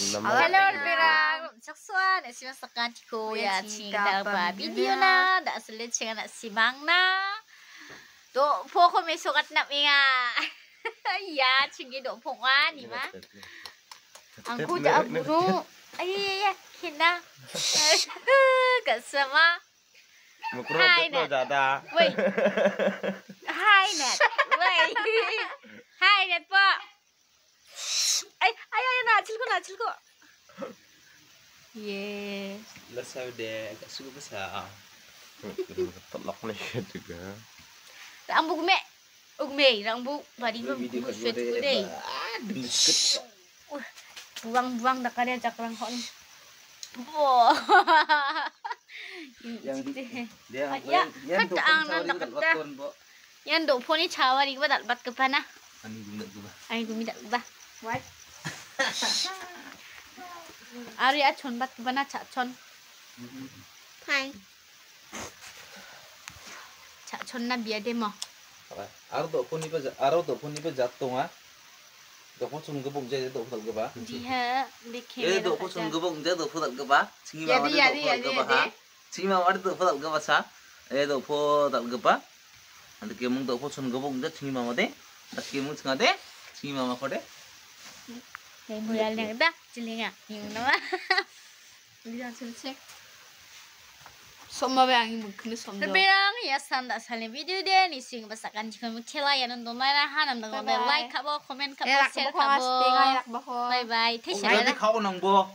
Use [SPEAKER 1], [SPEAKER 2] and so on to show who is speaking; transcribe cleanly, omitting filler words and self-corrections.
[SPEAKER 1] Hello, pirang saksuan simas sakantiko ya cinta ba video na da sulit singa na simang na do poko may sukat na minga ya cingi do pongwa ni ma ang kuda aburo ay kina kasama
[SPEAKER 2] Hai net
[SPEAKER 1] wait hai net wait hai net po ay cilko yes
[SPEAKER 3] Lasau deh, agak suka besar.
[SPEAKER 2] Telak nih juga.
[SPEAKER 1] Ang bugme rambut bari
[SPEAKER 3] Video
[SPEAKER 1] buset
[SPEAKER 3] kedua
[SPEAKER 1] deh.
[SPEAKER 3] deket.
[SPEAKER 1] Buang-buang dak kada cakrang hon. Wah.
[SPEAKER 3] Yang dia
[SPEAKER 1] Ya,
[SPEAKER 3] yang
[SPEAKER 1] kata ang nanda kata. Yan do poni chawari ba dalbat ke pana.
[SPEAKER 3] Ani guna gua.
[SPEAKER 1] Ay gumida ba. What? Ari achon bat ke pana chachon. Hai. Chachon na biya de mo.
[SPEAKER 3] Aro do pun iba jatuh ah. Do pun sun gebong jadi do fudal geba.
[SPEAKER 1] Dia dekhe.
[SPEAKER 3] Do pun sun gebong jadi do fudal geba. Singi mama
[SPEAKER 1] Jadi.
[SPEAKER 3] Singi mama do fudal geba sa. Do fudal geba. Nanti kemung do pun sun gebong jadi singi mama deh. Nanti kemung singa deh. Singi mama kode.
[SPEAKER 1] Hey, mulai yang dah jelinga, yang nama. Lihat selesai. Semua yang mungkin semua. Terberang ya sanda saling video deh nih sing basakan jika mukela ya nonton mana hanam dengan like kabo, komen kabo, share kabo. Bye bye.
[SPEAKER 3] Jadi kau nang bo.